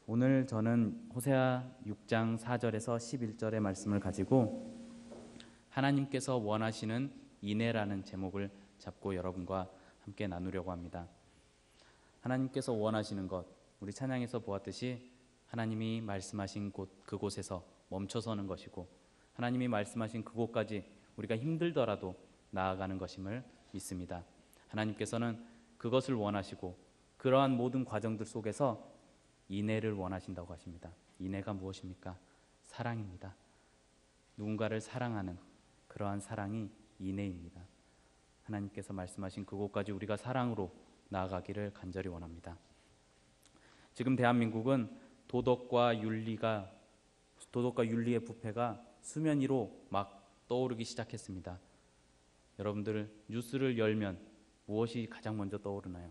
오늘 저는 호세아 6장 4절에서 11절의 말씀을 가지고 하나님께서 원하시는 인애라는 제목을 잡고 여러분과 함께 나누려고 합니다. 하나님께서 원하시는 것, 우리 찬양에서 보았듯이 하나님이 말씀하신 그곳에서 멈춰서는 것이고 하나님이 말씀하신 그곳까지 우리가 힘들더라도 나아가는 것임을 믿습니다. 하나님께서는 그것을 원하시고 그러한 모든 과정들 속에서 인애를 원하신다고 하십니다. 인애가 무엇입니까? 사랑입니다. 누군가를 사랑하는 그러한 사랑이 인애입니다. 하나님께서 말씀하신 그곳까지 우리가 사랑으로 나아가기를 간절히 원합니다. 지금 대한민국은 도덕과 윤리의 부패가 수면 위로 막 떠오르기 시작했습니다. 여러분들 뉴스를 열면 무엇이 가장 먼저 떠오르나요?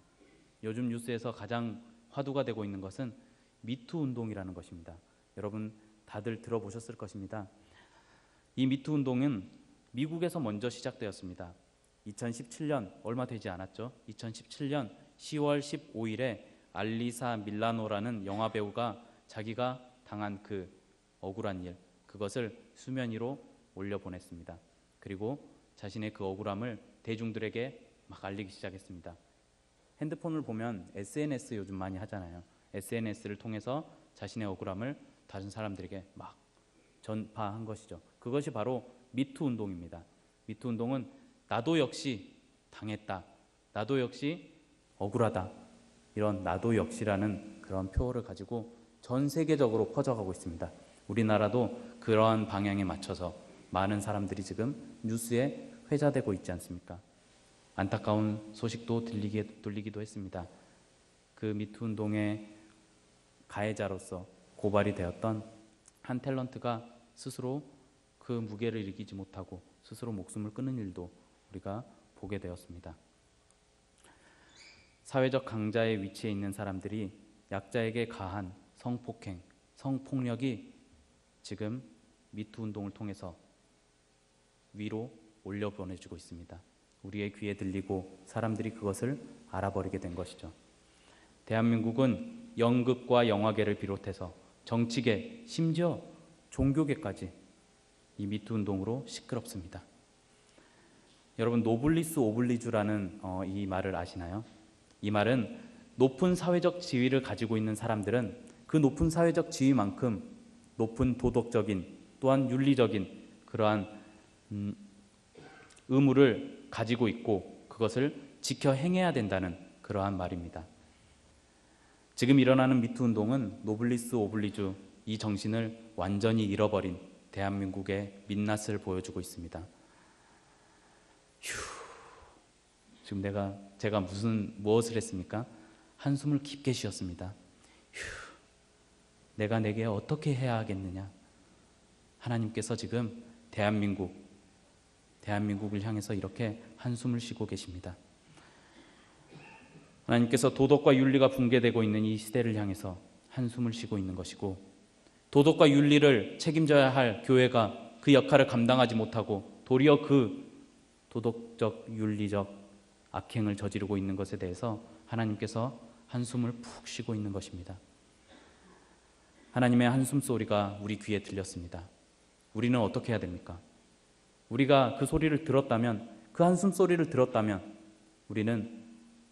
요즘 뉴스에서 가장 화두가 되고 있는 것은 미투 운동이라는 것입니다. 여러분 다들 들어보셨을 것입니다. 이 미투 운동은 미국에서 먼저 시작되었습니다. 2017년 얼마 되지 않았죠. 2017년 10월 15일에 알리사 밀라노라는 영화배우가 자기가 당한 그 억울한 일, 그것을 수면 위로 올려보냈습니다. 그리고 자신의 그 억울함을 대중들에게 막 알리기 시작했습니다. 핸드폰을 보면 SNS 요즘 많이 하잖아요. SNS를 통해서 자신의 억울함을 다른 사람들에게 막 전파한 것이죠. 그것이 바로 미투 운동입니다. 미투 운동은 나도 역시 당했다, 나도 역시 억울하다, 이런 나도 역시라는 그런 표어를 가지고 전 세계적으로 퍼져가고 있습니다. 우리나라도 그러한 방향에 맞춰서 많은 사람들이 지금 뉴스에 회자되고 있지 않습니까? 안타까운 소식도 들리기도 했습니다. 그 미투 운동의 가해자로서 고발이 되었던 한 탤런트가 스스로 그 무게를 이기지 못하고 스스로 목숨을 끊는 일도 우리가 보게 되었습니다. 사회적 강자의 위치에 있는 사람들이 약자에게 가한 성폭행, 성폭력이 지금 미투 운동을 통해서 위로 올려보내주고 있습니다. 우리의 귀에 들리고 사람들이 그것을 알아버리게 된 것이죠. 대한민국은 연극과 영화계를 비롯해서 정치계, 심지어 종교계까지 이 미투 운동으로 시끄럽습니다. 여러분 노블리스 오블리주라는 이 말을 아시나요? 이 말은 높은 사회적 지위를 가지고 있는 사람들은 그 높은 사회적 지위만큼 높은 도덕적인 또한 윤리적인 그러한 의무를 가지고 있고 그것을 지켜 행해야 된다는 그러한 말입니다. 지금 일어나는 미투 운동은 노블리스 오블리주 이 정신을 완전히 잃어버린 대한민국의 민낯을 보여주고 있습니다. 지금 제가 무엇을 했습니까? 한숨을 깊게 쉬었습니다. 내가 내게 어떻게 해야 하겠느냐? 하나님께서 지금 대한민국을 향해서 이렇게 한숨을 쉬고 계십니다. 하나님께서 도덕과 윤리가 붕괴되고 있는 이 시대를 향해서 한숨을 쉬고 있는 것이고 도덕과 윤리를 책임져야 할 교회가 그 역할을 감당하지 못하고 도리어 그 도덕적, 윤리적 악행을 저지르고 있는 것에 대해서 하나님께서 한숨을 푹 쉬고 있는 것입니다. 하나님의 한숨 소리가 우리 귀에 들렸습니다. 우리는 어떻게 해야 됩니까? 우리가 그 소리를 들었다면, 그 한숨 소리를 들었다면 우리는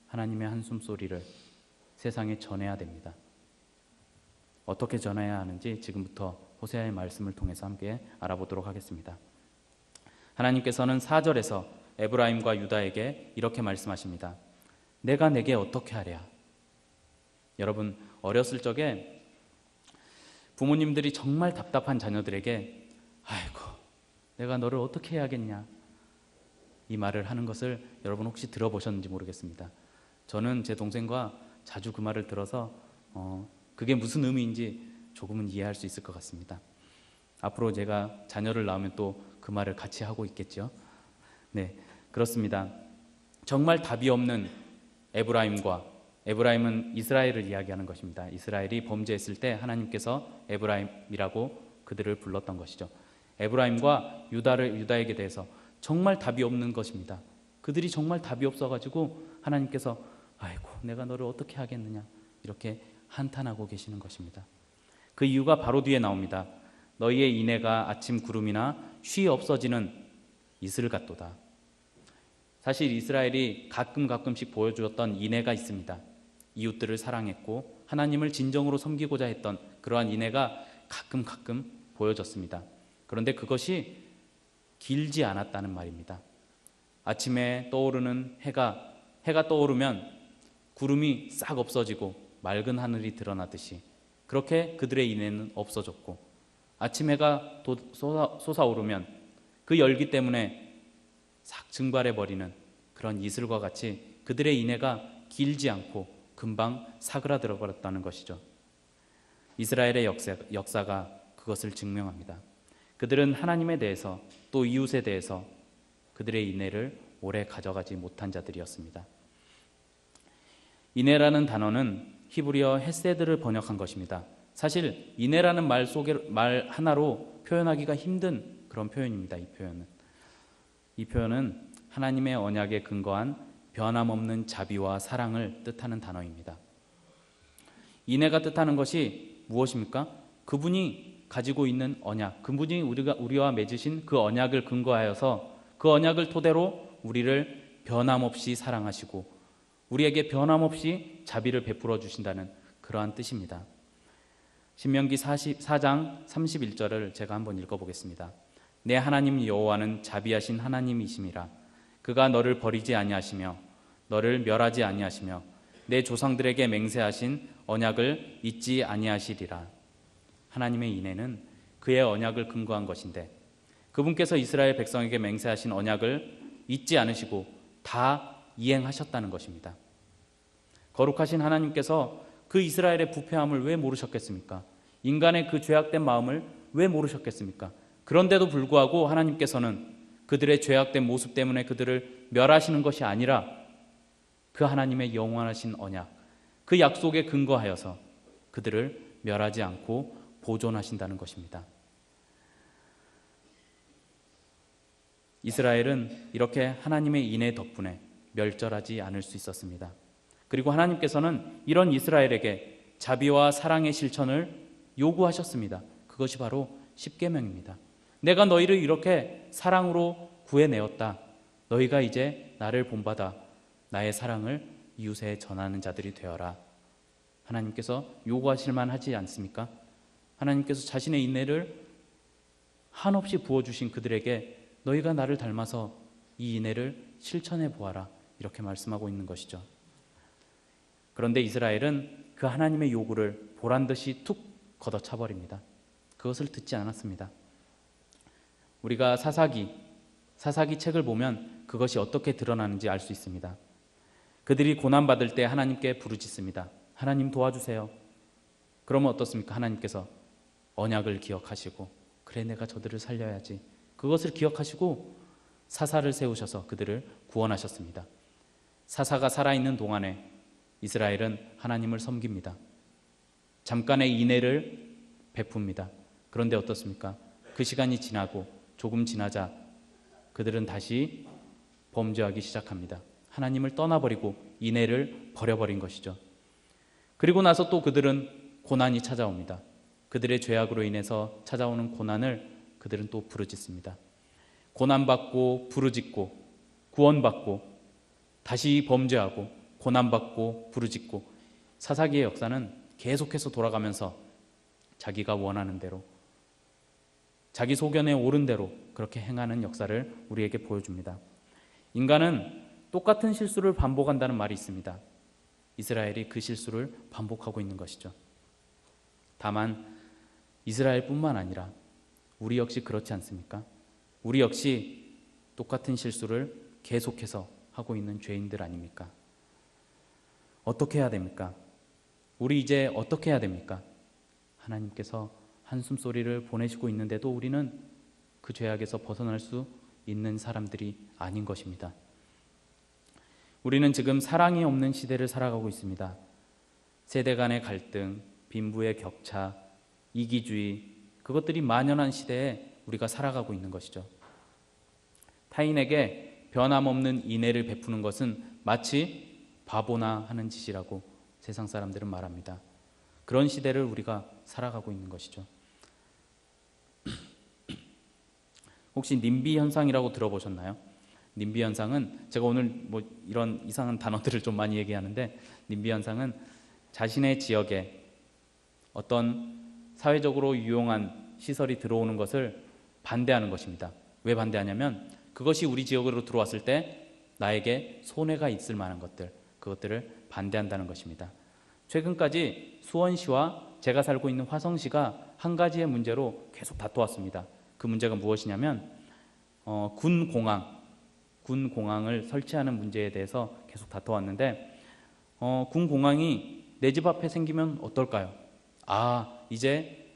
하나님의 한숨 소리를 세상에 전해야 됩니다. 어떻게 전해야 하는지 지금부터 호세아의 말씀을 통해서 함께 알아보도록 하겠습니다. 하나님께서는 4절에서 에브라임과 유다에게 이렇게 말씀하십니다. 내가 내게 어떻게 하랴? 여러분 어렸을 적에 부모님들이 정말 답답한 자녀들에게 아이고 내가 너를 어떻게 해야겠냐 이 말을 하는 것을 여러분 혹시 들어보셨는지 모르겠습니다. 저는 제 동생과 자주 그 말을 들어서 그게 무슨 의미인지 조금은 이해할 수 있을 것 같습니다. 앞으로 제가 자녀를 낳으면 또 그 말을 같이 하고 있겠죠. 네, 그렇습니다. 정말 답이 없는 에브라임은 이스라엘을 이야기하는 것입니다. 이스라엘이 범죄했을 때 하나님께서 에브라임이라고 그들을 불렀던 것이죠. 에브라임과 유다에게 대해서 정말 답이 없는 것입니다. 그들이 정말 답이 없어가지고 하나님께서 아이고 내가 너를 어떻게 하겠느냐 이렇게 한탄하고 계시는 것입니다. 그 이유가 바로 뒤에 나옵니다. 너희의 인애가 아침 구름이나 쉬 없어지는 이슬 같도다. 사실 이스라엘이 가끔씩 보여주었던 인애가 있습니다. 이웃들을 사랑했고 하나님을 진정으로 섬기고자 했던 그러한 인애가 가끔 보여졌습니다. 그런데 그것이 길지 않았다는 말입니다. 아침에 떠오르는 해가 떠오르면 구름이 싹 없어지고 맑은 하늘이 드러나듯이 그렇게 그들의 인애는 없어졌고, 아침 해가 솟아오르면 그 열기 때문에 싹 증발해버리는 그런 이슬과 같이 그들의 인애가 길지 않고 금방 사그라들어 버렸다는 것이죠. 이스라엘의 역사가 그것을 증명합니다. 그들은 하나님에 대해서 또 이웃에 대해서 그들의 인애를 오래 가져가지 못한 자들이었습니다. 인애라는 단어는 히브리어 헤세드를 번역한 것입니다. 사실 인애라는 말 하나로 표현하기가 힘든 그런 표현입니다. 이 표현은 하나님의 언약에 근거한 변함없는 자비와 사랑을 뜻하는 단어입니다. 인애가 뜻하는 것이 무엇입니까? 그분이 가지고 있는 언약, 그분이 우리와 맺으신 그 언약을 근거하여서 그 언약을 토대로 우리를 변함없이 사랑하시고 우리에게 변함없이 자비를 베풀어 주신다는 그러한 뜻입니다. 신명기 4장 31절을 제가 한번 읽어보겠습니다. 내 하나님 여호와는 자비하신 하나님이심이라. 그가 너를 버리지 아니하시며 너를 멸하지 아니하시며 내 조상들에게 맹세하신 언약을 잊지 아니하시리라. 하나님의 인애는 그의 언약을 근거한 것인데 그분께서 이스라엘 백성에게 맹세하신 언약을 잊지 않으시고 다 이행하셨다는 것입니다. 거룩하신 하나님께서 그 이스라엘의 부패함을 왜 모르셨겠습니까? 인간의 그 죄악된 마음을 왜 모르셨겠습니까? 그런데도 불구하고 하나님께서는 그들의 죄악된 모습 때문에 그들을 멸하시는 것이 아니라 그 하나님의 영원하신 언약, 그 약속에 근거하여서 그들을 멸하지 않고 보존하신다는 것입니다. 이스라엘은 이렇게 하나님의 인애 덕분에 멸절하지 않을 수 있었습니다. 그리고 하나님께서는 이런 이스라엘에게 자비와 사랑의 실천을 요구하셨습니다. 그것이 바로 십계명입니다. 내가 너희를 이렇게 사랑으로 구해내었다. 너희가 이제 나를 본받아 나의 사랑을 이웃에 전하는 자들이 되어라. 하나님께서 요구하실 만하지 않습니까? 하나님께서 자신의 인애를 한없이 부어주신 그들에게 너희가 나를 닮아서 이 인애를 실천해 보아라. 이렇게 말씀하고 있는 것이죠. 그런데 이스라엘은 그 하나님의 요구를 보란듯이 툭 걷어차버립니다. 그것을 듣지 않았습니다. 우리가 사사기 책을 보면 그것이 어떻게 드러나는지 알 수 있습니다. 그들이 고난받을 때 하나님께 부르짖습니다. 하나님 도와주세요. 그러면 어떻습니까? 하나님께서 언약을 기억하시고 그래 내가 저들을 살려야지. 그것을 기억하시고 사사를 세우셔서 그들을 구원하셨습니다. 사사가 살아있는 동안에 이스라엘은 하나님을 섬깁니다. 잠깐의 인애를 베풉니다. 그런데 어떻습니까? 그 시간이 지나고 조금 지나자 그들은 다시 범죄하기 시작합니다. 하나님을 떠나버리고 인애를 버려버린 것이죠. 그리고 나서 또 그들은 고난이 찾아옵니다. 그들의 죄악으로 인해서 찾아오는 고난을 그들은 또 부르짖습니다. 고난받고 부르짖고 구원받고 다시 범죄하고 고난받고 부르짖고 사사기의 역사는 계속해서 돌아가면서 자기가 원하는 대로 자기 소견에 옳은 대로 그렇게 행하는 역사를 우리에게 보여줍니다. 인간은 똑같은 실수를 반복한다는 말이 있습니다. 이스라엘이 그 실수를 반복하고 있는 것이죠. 다만 이스라엘뿐만 아니라 우리 역시 그렇지 않습니까? 우리 역시 똑같은 실수를 계속해서 하고 있는 죄인들 아닙니까? 어떻게 해야 됩니까? 우리 이제 어떻게 해야 됩니까? 하나님께서 한숨소리를 보내시고 있는데도 우리는 그 죄악에서 벗어날 수 있는 사람들이 아닌 것입니다. 우리는 지금 사랑이 없는 시대를 살아가고 있습니다. 세대 간의 갈등, 빈부의 격차, 이기주의, 그것들이 만연한 시대에 우리가 살아가고 있는 것이죠. 타인에게 변함없는 인애를 베푸는 것은 마치 바보나 하는 짓이라고 세상 사람들은 말합니다. 그런 시대를 우리가 살아가고 있는 것이죠. 혹시 님비 현상이라고 들어보셨나요? 님비 현상은, 제가 오늘 뭐 이런 이상한 단어들을 좀 많이 얘기하는데, 님비 현상은 자신의 지역에 어떤 사회적으로 유용한 시설이 들어오는 것을 반대하는 것입니다. 왜 반대하냐면 그것이 우리 지역으로 들어왔을 때 나에게 손해가 있을 만한 것들, 그것들을 반대한다는 것입니다. 최근까지 수원시와 제가 살고 있는 화성시가 한 가지의 문제로 계속 다투었습니다. 그 문제가 무엇이냐면 군공항을 설치하는 문제에 대해서 계속 다투었는데, 군공항이 내 집 앞에 생기면 어떨까요? 이제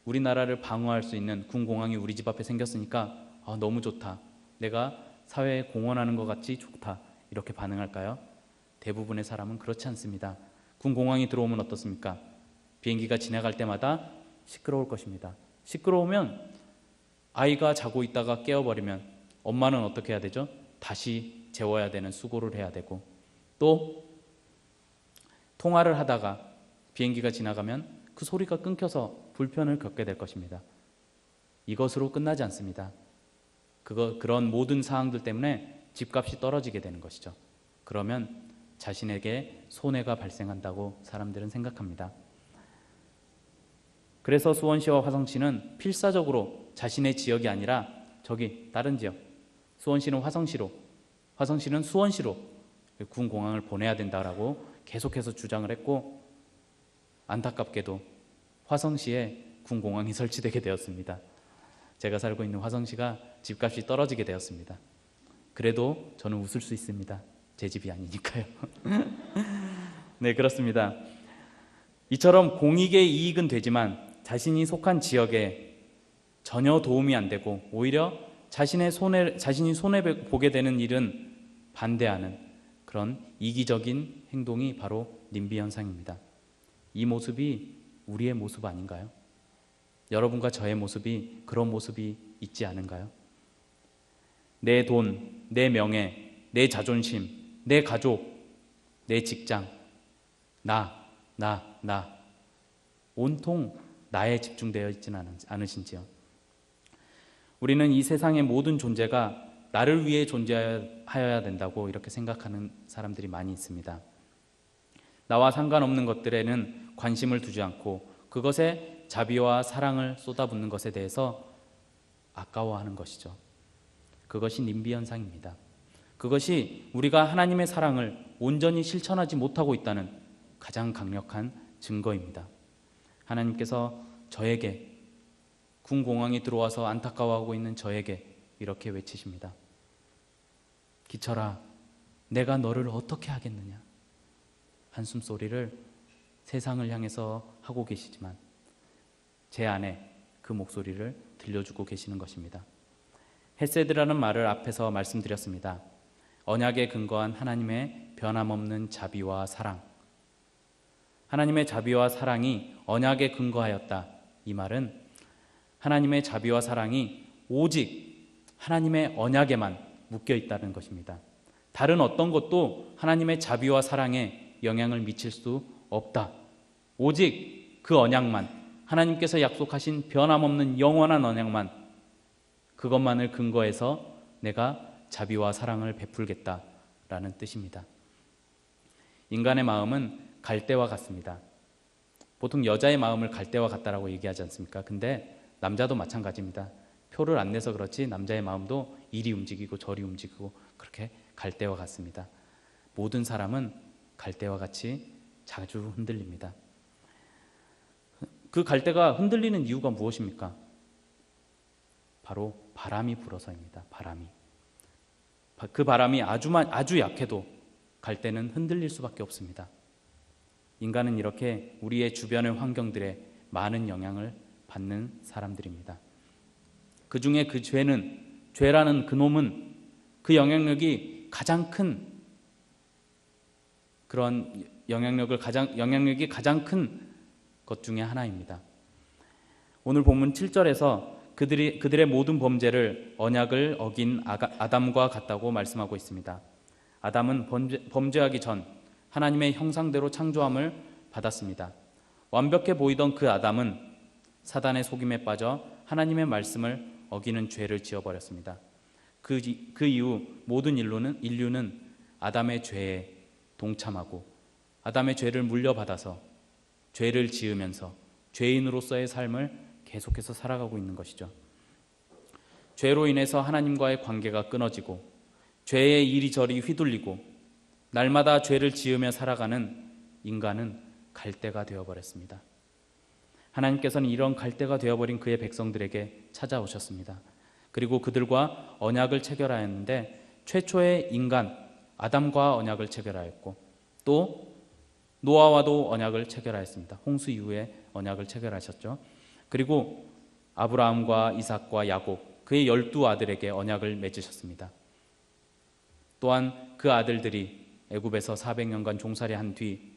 우리나라를 방어할 수 있는 군공항이 우리 집 앞에 생겼으니까 너무 좋다, 내가 사회에 공헌하는 것 같이 좋다, 이렇게 반응할까요? 대부분의 사람은 그렇지 않습니다. 군공항이 들어오면 어떻습니까? 비행기가 지나갈 때마다 시끄러울 것입니다. 시끄러우면 아이가 자고 있다가 깨어버리면 엄마는 어떻게 해야 되죠? 다시 재워야 되는 수고를 해야 되고, 또 통화를 하다가 비행기가 지나가면 그 소리가 끊겨서 불편을 겪게 될 것입니다. 이것으로 끝나지 않습니다. 그런 모든 사항들 때문에 집값이 떨어지게 되는 것이죠. 그러면 자신에게 손해가 발생한다고 사람들은 생각합니다. 그래서 수원시와 화성시는 필사적으로 자신의 지역이 아니라 저기 다른 지역, 수원시는 화성시로, 화성시는 수원시로 군공항을 보내야 된다라고 계속해서 주장을 했고, 안타깝게도 화성시에 군공항이 설치되게 되었습니다. 제가 살고 있는 화성시가 집값이 떨어지게 되었습니다. 그래도 저는 웃을 수 있습니다. 제 집이 아니니까요. 네, 그렇습니다. 이처럼 공익의 이익은 되지만 자신이 속한 지역에 전혀 도움이 안 되고 오히려 자신이 손해보게 되는 일은 반대하는 그런 이기적인 행동이 바로 님비 현상입니다. 이 모습이 우리의 모습 아닌가요? 여러분과 저의 모습이 그런 모습이 있지 않은가요? 내 돈, 내 명예, 내 자존심, 내 가족, 내 직장, 나 온통 나에 집중되어 있지는 않으신지요? 우리는 이 세상의 모든 존재가 나를 위해 존재하여야 된다고 이렇게 생각하는 사람들이 많이 있습니다. 나와 상관없는 것들에는 관심을 두지 않고 그것에 자비와 사랑을 쏟아붓는 것에 대해서 아까워하는 것이죠. 그것이 님비 현상입니다. 그것이 우리가 하나님의 사랑을 온전히 실천하지 못하고 있다는 가장 강력한 증거입니다. 하나님께서 저에게, 군공항이 들어와서 안타까워하고 있는 저에게 이렇게 외치십니다. 기철아, 내가 너를 어떻게 하겠느냐. 한숨소리를 세상을 향해서 하고 계시지만 제 안에 그 목소리를 들려주고 계시는 것입니다. 헤세드라는 말을 앞에서 말씀드렸습니다. 언약에 근거한 하나님의 변함없는 자비와 사랑. 하나님의 자비와 사랑이 언약에 근거하였다. 이 말은 하나님의 자비와 사랑이 오직 하나님의 언약에만 묶여 있다는 것입니다. 다른 어떤 것도 하나님의 자비와 사랑에 영향을 미칠 수 없다. 오직 그 언약만, 하나님께서 약속하신 변함없는 영원한 언약만, 그것만을 근거해서 내가 자비와 사랑을 베풀겠다라는 뜻입니다. 인간의 마음은 갈대와 같습니다. 보통 여자의 마음을 갈대와 같다라고 얘기하지 않습니까? 근데 남자도 마찬가지입니다. 표를 안 내서 그렇지 남자의 마음도 이리 움직이고 저리 움직이고 그렇게 갈대와 같습니다. 모든 사람은 갈대와 같이 자주 흔들립니다. 그 갈대가 흔들리는 이유가 무엇입니까? 바로 바람이 불어서입니다. 그 바람이 아주 약해도 갈대는 흔들릴 수밖에 없습니다. 인간은 이렇게 우리의 주변의 환경들에 많은 영향을 받는 사람들입니다. 그 중에 그 죄라는 그놈은 그 영향력이 가장 큰 그런 영향력이 가장 큰 것 중에 하나입니다. 오늘 본문 7절에서 그들의 모든 범죄를 언약을 어긴 아담과 같다고 말씀하고 있습니다. 아담은 범죄하기 전 하나님의 형상대로 창조함을 받았습니다. 완벽해 보이던 그 아담은 사단의 속임에 빠져 하나님의 말씀을 어기는 죄를 지어버렸습니다. 그 이후 모든 인류는 아담의 죄에 동참하고 아담의 죄를 물려받아서 죄를 지으면서 죄인으로서의 삶을 계속해서 살아가고 있는 것이죠. 죄로 인해서 하나님과의 관계가 끊어지고 죄에 이리저리 휘둘리고 날마다 죄를 지으며 살아가는 인간은 갈대가 되어버렸습니다. 하나님께서는 이런 갈대가 되어버린 그의 백성들에게 찾아오셨습니다. 그리고 그들과 언약을 체결하였는데 최초의 인간 아담과 언약을 체결하였고 또 노아와도 언약을 체결하였습니다. 홍수 이후에 언약을 체결하셨죠. 그리고 아브라함과 이삭과 야곱 그의 12아들에게 언약을 맺으셨습니다. 또한 그 아들들이 애굽에서 400년간 종살이한 뒤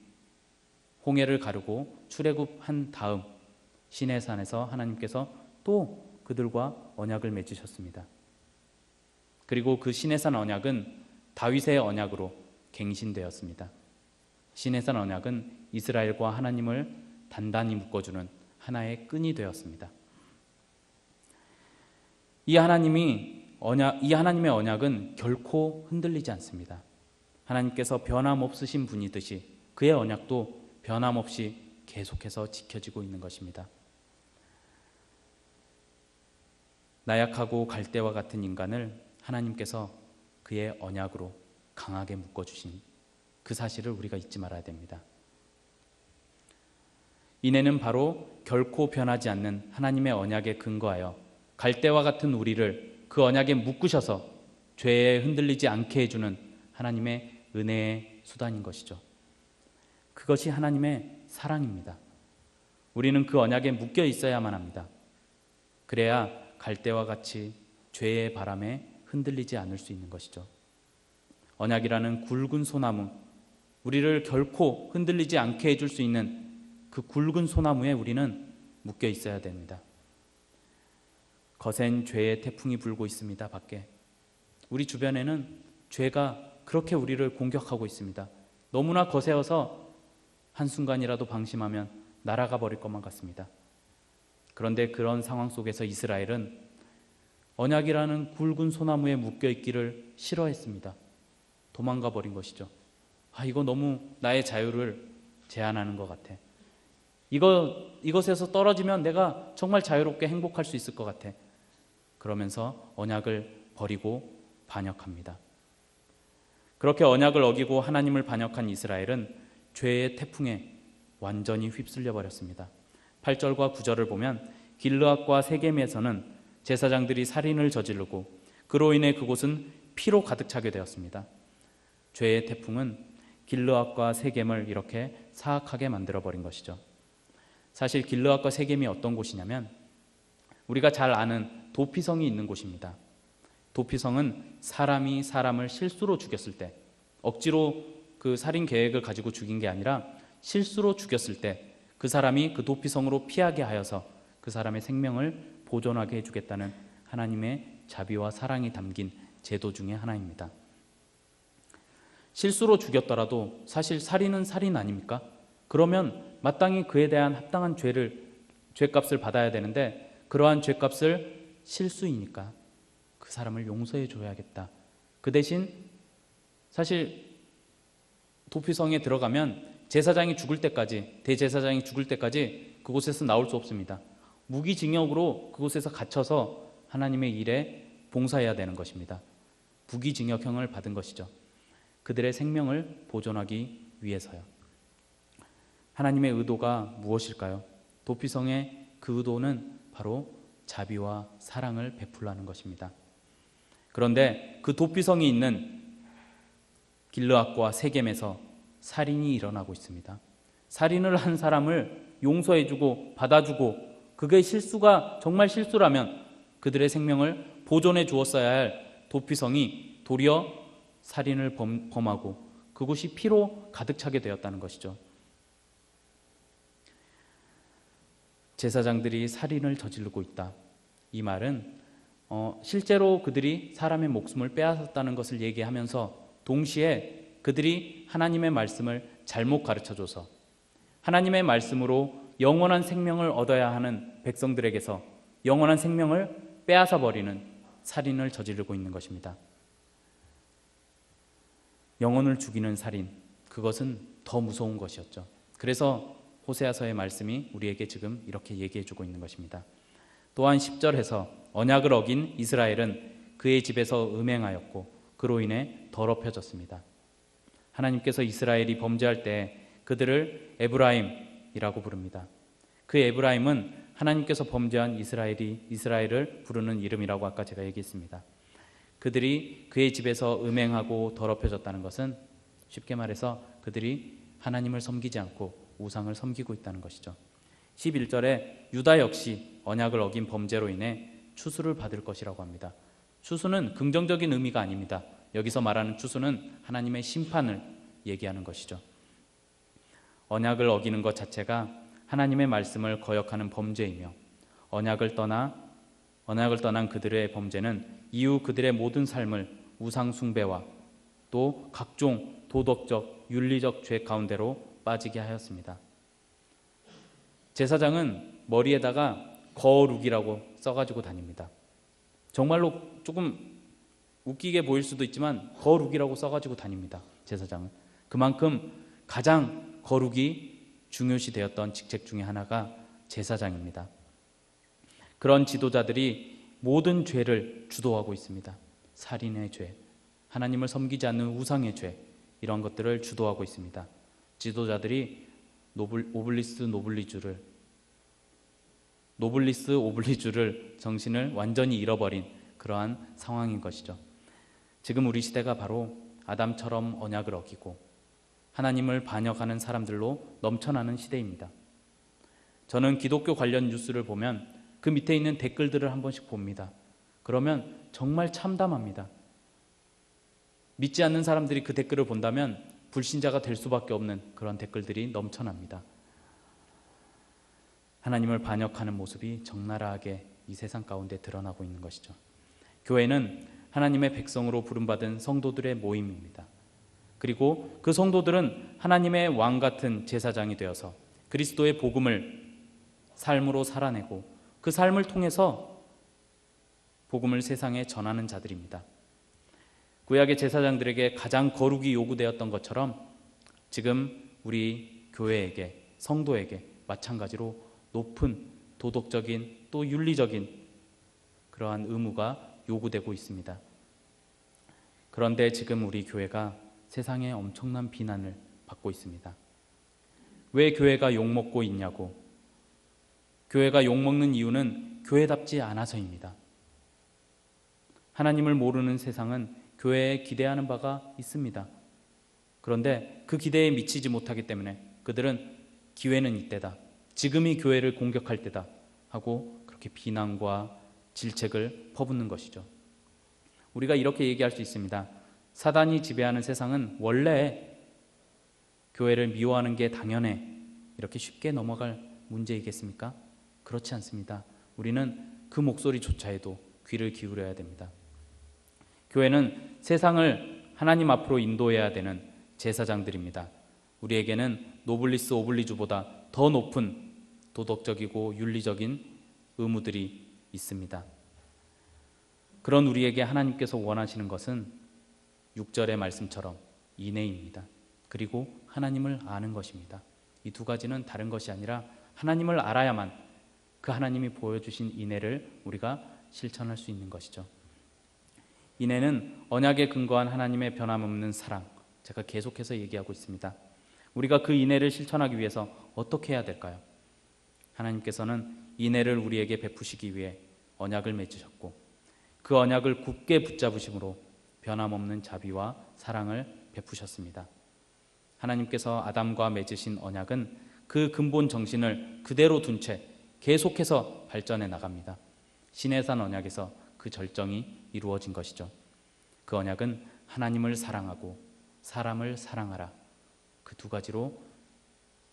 홍해를 가르고 출애굽한 다음 시내산에서 하나님께서 또 그들과 언약을 맺으셨습니다. 그리고 그 시내산 언약은 다윗의 언약으로 갱신되었습니다. 시내산 언약은 이스라엘과 하나님을 단단히 묶어주는 하나의 끈이 되었습니다. 이 하나님의 언약은 결코 흔들리지 않습니다. 하나님께서 변함없으신 분이듯이 그의 언약도 변함없이 계속해서 지켜지고 있는 것입니다. 나약하고 갈대와 같은 인간을 하나님께서 그의 언약으로 강하게 묶어주신 그 사실을 우리가 잊지 말아야 됩니다. 이내는 바로 결코 변하지 않는 하나님의 언약에 근거하여 갈대와 같은 우리를 그 언약에 묶으셔서 죄에 흔들리지 않게 해주는 하나님의 은혜의 수단인 것이죠. 그것이 하나님의 사랑입니다. 우리는 그 언약에 묶여 있어야만 합니다. 그래야 갈대와 같이 죄의 바람에 흔들리지 않을 수 있는 것이죠. 언약이라는 굵은 소나무, 우리를 결코 흔들리지 않게 해줄 수 있는 그 굵은 소나무에 우리는 묶여 있어야 됩니다. 거센 죄의 태풍이 불고 있습니다. 밖에 우리 주변에는 죄가 그렇게 우리를 공격하고 있습니다. 너무나 거세어서 한순간이라도 방심하면 날아가 버릴 것만 같습니다. 그런데 그런 상황 속에서 이스라엘은 언약이라는 굵은 소나무에 묶여 있기를 싫어했습니다. 도망가 버린 것이죠. 이거 너무 나의 자유를 제한하는 것 같아. 이것에서 떨어지면 내가 정말 자유롭게 행복할 수 있을 것 같아. 그러면서 언약을 버리고 반역합니다. 그렇게 언약을 어기고 하나님을 반역한 이스라엘은 죄의 태풍에 완전히 휩쓸려 버렸습니다. 8절과 9절을 보면 길르앗과 세겜에서는 제사장들이 살인을 저지르고 그로 인해 그곳은 피로 가득 차게 되었습니다. 죄의 태풍은 길르앗과 세겜을 이렇게 사악하게 만들어버린 것이죠. 사실 길르앗과 세겜이 어떤 곳이냐면 우리가 잘 아는 도피성이 있는 곳입니다. 도피성은 사람이 사람을 실수로 죽였을 때, 억지로 그 살인 계획을 가지고 죽인 게 아니라 실수로 죽였을 때 그 사람이 그 도피성으로 피하게 하여서 그 사람의 생명을 보존하게 해주겠다는 하나님의 자비와 사랑이 담긴 제도 중에 하나입니다. 실수로 죽였더라도 사실 살인은 살인 아닙니까? 그러면 마땅히 그에 대한 합당한 죄값을 받아야 되는데 그러한 죄값을 실수이니까 그 사람을 용서해 줘야겠다. 그 대신 사실 도피성에 들어가면 제사장이 죽을 때까지, 대제사장이 죽을 때까지 그곳에서 나올 수 없습니다. 무기징역으로 그곳에서 갇혀서 하나님의 일에 봉사해야 되는 것입니다. 무기징역형을 받은 것이죠. 그들의 생명을 보존하기 위해서요. 하나님의 의도가 무엇일까요? 도피성의 그 의도는 바로 자비와 사랑을 베풀라는 것입니다. 그런데 그 도피성이 있는 길르앗과 세겜에서 살인이 일어나고 있습니다. 살인을 한 사람을 용서해주고 받아주고 그게 실수가 정말 실수라면 그들의 생명을 보존해 주었어야 할 도피성이 도리어 살인을 범하고 그곳이 피로 가득 차게 되었다는 것이죠. 제사장들이 살인을 저지르고 있다. 이 말은 실제로 그들이 사람의 목숨을 빼앗았다는 것을 얘기하면서 동시에 그들이 하나님의 말씀을 잘못 가르쳐줘서 하나님의 말씀으로 영원한 생명을 얻어야 하는 백성들에게서 영원한 생명을 빼앗아 버리는 살인을 저지르고 있는 것입니다. 영혼을 죽이는 살인, 그것은 더 무서운 것이었죠. 그래서 호세아서의 말씀이 우리에게 지금 이렇게 얘기해 주고 있는 것입니다. 또한 10절에서 언약을 어긴 이스라엘은 그의 집에서 음행하였고 그로 인해 더럽혀졌습니다. 하나님께서 이스라엘이 범죄할 때 그들을 에브라임이라고 부릅니다. 그 에브라임은 하나님께서 범죄한 이스라엘을 부르는 이름이라고 아까 제가 얘기했습니다. 그들이 그의 집에서 음행하고 더럽혀졌다는 것은 쉽게 말해서 그들이 하나님을 섬기지 않고 우상을 섬기고 있다는 것이죠. 11절에 유다 역시 언약을 어긴 범죄로 인해 추수를 받을 것이라고 합니다. 추수는 긍정적인 의미가 아닙니다. 여기서 말하는 추수는 하나님의 심판을 얘기하는 것이죠. 언약을 어기는 것 자체가 하나님의 말씀을 거역하는 범죄이며 언약을 떠난 그들의 범죄는 이후 그들의 모든 삶을 우상 숭배와 또 각종 도덕적, 윤리적 죄 가운데로 빠지게 하였습니다. 제사장은 머리에다가 거룩이라고 써가지고 다닙니다. 정말로 조금 웃기게 보일 수도 있지만 거룩이라고 써가지고 다닙니다. 제사장은. 그만큼 가장 거룩이 중요시 되었던 직책 중에 하나가 제사장입니다. 그런 지도자들이 모든 죄를 주도하고 있습니다. 살인의 죄, 하나님을 섬기지 않는 우상의 죄, 이런 것들을 주도하고 있습니다. 지도자들이 노블리스 오블리주를 정신을 완전히 잃어버린 그러한 상황인 것이죠. 지금 우리 시대가 바로 아담처럼 언약을 어기고 하나님을 반역하는 사람들로 넘쳐나는 시대입니다. 저는 기독교 관련 뉴스를 보면 그 밑에 있는 댓글들을 한 번씩 봅니다. 그러면 정말 참담합니다. 믿지 않는 사람들이 그 댓글을 본다면 불신자가 될 수밖에 없는 그런 댓글들이 넘쳐납니다. 하나님을 반역하는 모습이 적나라하게 이 세상 가운데 드러나고 있는 것이죠. 교회는 하나님의 백성으로 부름받은 성도들의 모임입니다. 그리고 그 성도들은 하나님의 왕 같은 제사장이 되어서 그리스도의 복음을 삶으로 살아내고 그 삶을 통해서 복음을 세상에 전하는 자들입니다. 구약의 제사장들에게 가장 거룩이 요구되었던 것처럼 지금 우리 교회에게, 성도에게 마찬가지로 높은 도덕적인 또 윤리적인 그러한 의무가 요구되고 있습니다. 그런데 지금 우리 교회가 세상에 엄청난 비난을 받고 있습니다. 왜 교회가 욕먹고 있냐고. 교회가 욕먹는 이유는 교회답지 않아서입니다. 하나님을 모르는 세상은 교회에 기대하는 바가 있습니다. 그런데 그 기대에 미치지 못하기 때문에 그들은 기회는 이때다, 지금이 교회를 공격할 때다 하고 그렇게 비난과 질책을 퍼붓는 것이죠. 우리가 이렇게 얘기할 수 있습니다. 사단이 지배하는 세상은 원래 교회를 미워하는 게 당연해, 이렇게 쉽게 넘어갈 문제이겠습니까? 그렇지 않습니다. 우리는 그 목소리조차에도 귀를 기울여야 됩니다. 교회는 세상을 하나님 앞으로 인도해야 되는 제사장들입니다. 우리에게는 노블리스 오블리주보다 더 높은 도덕적이고 윤리적인 의무들이 있습니다. 그런 우리에게 하나님께서 원하시는 것은 6절의 말씀처럼 인내입니다. 그리고 하나님을 아는 것입니다. 이 두 가지는 다른 것이 아니라 하나님을 알아야만 그 하나님이 보여주신 인내를 우리가 실천할 수 있는 것이죠. 인내는 언약에 근거한 하나님의 변함없는 사랑, 제가 계속해서 얘기하고 있습니다. 우리가 그 인내를 실천하기 위해서 어떻게 해야 될까요? 하나님께서는 인내를 우리에게 베푸시기 위해 언약을 맺으셨고 그 언약을 굳게 붙잡으심으로 변함없는 자비와 사랑을 베푸셨습니다. 하나님께서 아담과 맺으신 언약은 그 근본 정신을 그대로 둔 채 계속해서 발전해 나갑니다. 시내산 언약에서 그 절정이 이루어진 것이죠. 그 언약은 하나님을 사랑하고 사람을 사랑하라, 그 두 가지로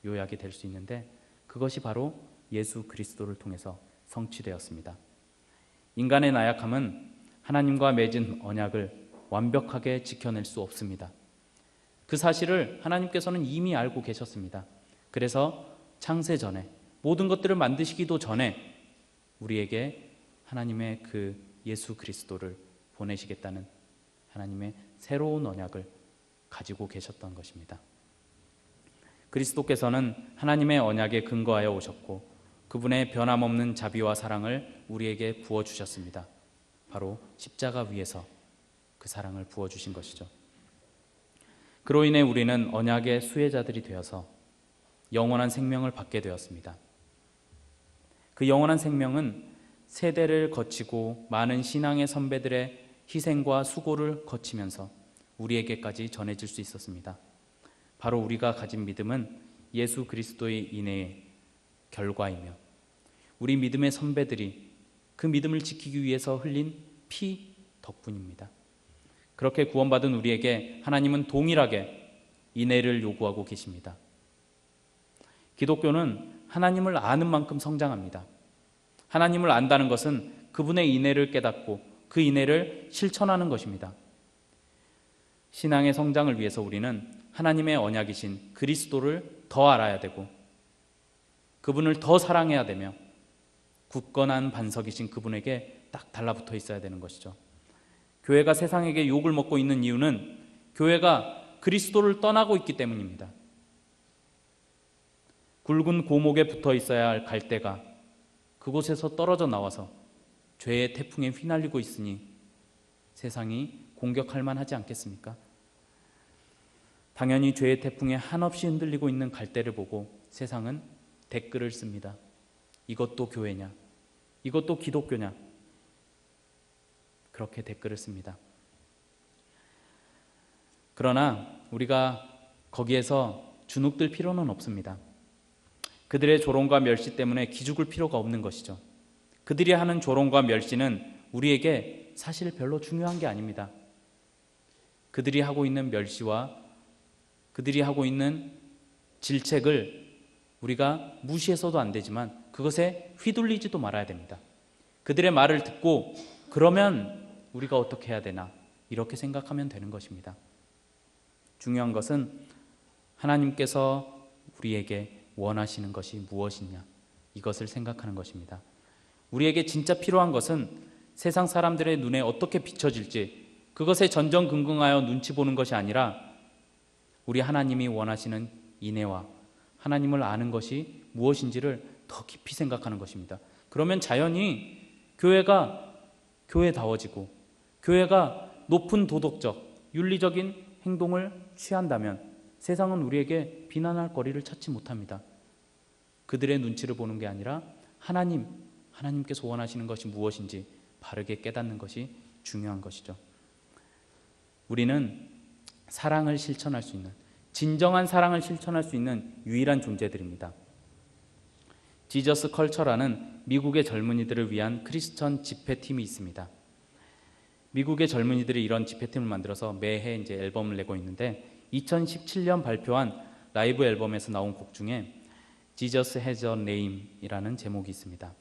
요약이 될 수 있는데 그것이 바로 예수 그리스도를 통해서 성취되었습니다. 인간의 나약함은 하나님과 맺은 언약을 완벽하게 지켜낼 수 없습니다. 그 사실을 하나님께서는 이미 알고 계셨습니다. 그래서 창세 전에, 모든 것들을 만드시기도 전에 우리에게 하나님의 그 예수 그리스도를 보내시겠다는 하나님의 새로운 언약을 가지고 계셨던 것입니다. 그리스도께서는 하나님의 언약에 근거하여 오셨고 그분의 변함없는 자비와 사랑을 우리에게 부어주셨습니다. 바로 십자가 위에서 그 사랑을 부어주신 것이죠. 그로 인해 우리는 언약의 수혜자들이 되어서 영원한 생명을 받게 되었습니다. 그 영원한 생명은 세대를 거치고 많은 신앙의 선배들의 희생과 수고를 거치면서 우리에게까지 전해질 수 있었습니다. 바로 우리가 가진 믿음은 예수 그리스도의 인애의 결과이며 우리 믿음의 선배들이 그 믿음을 지키기 위해서 흘린 피 덕분입니다. 그렇게 구원받은 우리에게 하나님은 동일하게 인애를 요구하고 계십니다. 기독교는 하나님을 아는 만큼 성장합니다. 하나님을 안다는 것은 그분의 인애를 깨닫고 그 인애를 실천하는 것입니다. 신앙의 성장을 위해서 우리는 하나님의 언약이신 그리스도를 더 알아야 되고 그분을 더 사랑해야 되며 굳건한 반석이신 그분에게 딱 달라붙어 있어야 되는 것이죠. 교회가 세상에게 욕을 먹고 있는 이유는 교회가 그리스도를 떠나고 있기 때문입니다. 굵은 고목에 붙어 있어야 할 갈대가 그곳에서 떨어져 나와서 죄의 태풍에 휘날리고 있으니 세상이 공격할 만하지 않겠습니까? 당연히 죄의 태풍에 한없이 흔들리고 있는 갈대를 보고 세상은 댓글을 씁니다. 이것도 교회냐? 이것도 기독교냐? 그렇게 댓글을 씁니다. 그러나 우리가 거기에서 주눅들 필요는 없습니다. 그들의 조롱과 멸시 때문에 기죽을 필요가 없는 것이죠. 그들이 하는 조롱과 멸시는 우리에게 사실 별로 중요한 게 아닙니다. 그들이 하고 있는 멸시와 그들이 하고 있는 질책을 우리가 무시해서도 안 되지만 그것에 휘둘리지도 말아야 됩니다. 그들의 말을 듣고 그러면 우리가 어떻게 해야 되나 이렇게 생각하면 되는 것입니다. 중요한 것은 하나님께서 우리에게 원하시는 것이 무엇이냐 이것을 생각하는 것입니다. 우리에게 진짜 필요한 것은 세상 사람들의 눈에 어떻게 비춰질지 그것에 전전긍긍하여 눈치 보는 것이 아니라 우리 하나님이 원하시는 인애와 하나님을 아는 것이 무엇인지를 더 깊이 생각하는 것입니다. 그러면 자연히 교회가 교회다워지고 교회가 높은 도덕적, 윤리적인 행동을 취한다면 세상은 우리에게 비난할 거리를 찾지 못합니다. 그들의 눈치를 보는 게 아니라 하나님께서 원하시는 것이 무엇인지 바르게 깨닫는 것이 중요한 것이죠. 우리는 사랑을 실천할 수 있는, 진정한 사랑을 실천할 수 있는 유일한 존재들입니다. 지저스 컬처라는 미국의 젊은이들을 위한 크리스천 집회팀이 있습니다. 미국의 젊은이들이 이런 집회팀을 만들어서 매해 이제 앨범을 내고 있는데 2017년 발표한 라이브 앨범에서 나온 곡 중에 Jesus has a name이라는 제목이 있습니다.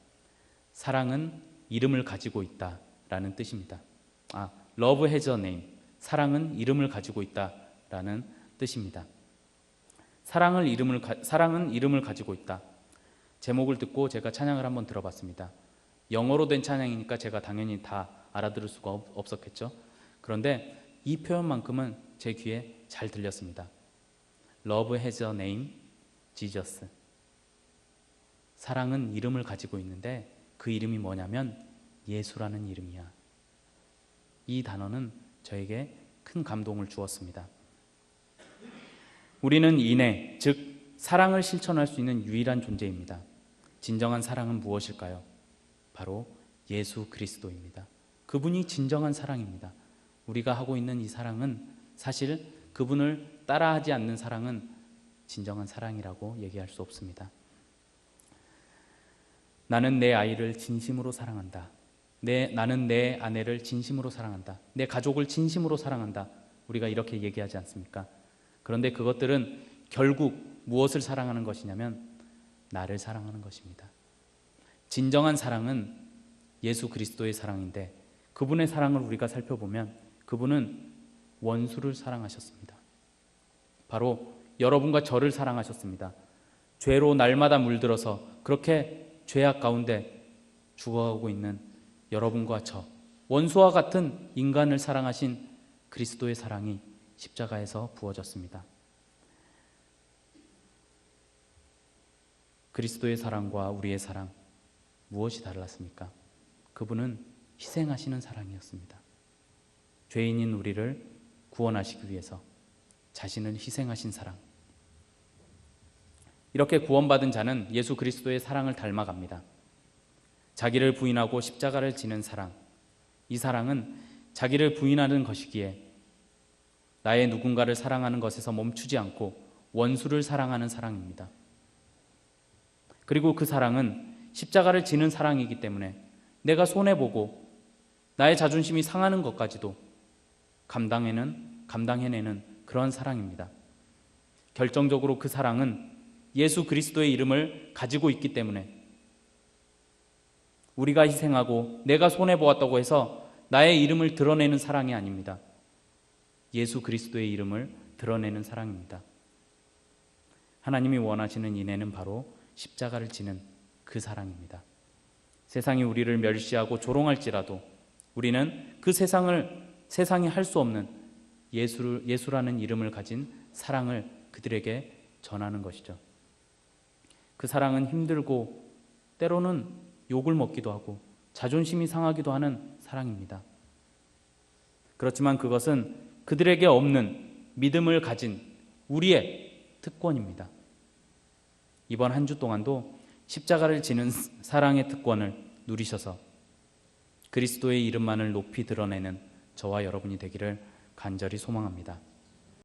사랑은 이름을 가지고 있다라는 뜻입니다. Love has a name. 사랑은 이름을 가지고 있다라는 뜻입니다. 사랑은 이름을 가지고 있다. 제목을 듣고 제가 찬양을 한번 들어봤습니다. 영어로 된 찬양이니까 제가 당연히 다 알아들을 수가 없었겠죠. 그런데 이 표현만큼은 제 귀에 잘 들렸습니다. Love has a name, Jesus. 사랑은 이름을 가지고 있는데 그 이름이 뭐냐면 예수라는 이름이야. 이 단어는 저에게 큰 감동을 주었습니다. 우리는 인애, 즉 사랑을 실천할 수 있는 유일한 존재입니다. 진정한 사랑은 무엇일까요? 바로 예수 그리스도입니다. 그분이 진정한 사랑입니다. 우리가 하고 있는 이 사랑은 사실 그분을 따라하지 않는 사랑은 진정한 사랑이라고 얘기할 수 없습니다. 나는 내 아이를 진심으로 사랑한다. 나는 내 아내를 진심으로 사랑한다. 내 가족을 진심으로 사랑한다. 우리가 이렇게 얘기하지 않습니까? 그런데 그것들은 결국 무엇을 사랑하는 것이냐면 나를 사랑하는 것입니다. 진정한 사랑은 예수 그리스도의 사랑인데 그분의 사랑을 우리가 살펴보면 그분은 원수를 사랑하셨습니다. 바로 여러분과 저를 사랑하셨습니다. 죄로 날마다 물들어서 그렇게 죄악 가운데 죽어가고 있는 여러분과 저, 원수와 같은 인간을 사랑하신 그리스도의 사랑이 십자가에서 부어졌습니다. 그리스도의 사랑과 우리의 사랑, 무엇이 달랐습니까? 그분은 희생하시는 사랑이었습니다. 죄인인 우리를 구원하시기 위해서 자신을 희생하신 사랑. 이렇게 구원받은 자는 예수 그리스도의 사랑을 닮아갑니다. 자기를 부인하고 십자가를 지는 사랑. 이 사랑은 자기를 부인하는 것이기에 나의 누군가를 사랑하는 것에서 멈추지 않고 원수를 사랑하는 사랑입니다. 그리고 그 사랑은 십자가를 지는 사랑이기 때문에 내가 손해보고 나의 자존심이 상하는 것까지도 감당해내는 그런 사랑입니다. 결정적으로 그 사랑은 예수 그리스도의 이름을 가지고 있기 때문에 우리가 희생하고 내가 손해보았다고 해서 나의 이름을 드러내는 사랑이 아닙니다. 예수 그리스도의 이름을 드러내는 사랑입니다. 하나님이 원하시는 인애는 바로 십자가를 지는 그 사랑입니다. 세상이 우리를 멸시하고 조롱할지라도 우리는 그 세상이 할 수 없는 예수라는 이름을 가진 사랑을 그들에게 전하는 것이죠. 그 사랑은 힘들고 때로는 욕을 먹기도 하고 자존심이 상하기도 하는 사랑입니다. 그렇지만 그것은 그들에게 없는 믿음을 가진 우리의 특권입니다. 이번 한 주 동안도 십자가를 지는 사랑의 특권을 누리셔서 그리스도의 이름만을 높이 드러내는 저와 여러분이 되기를 간절히 소망합니다.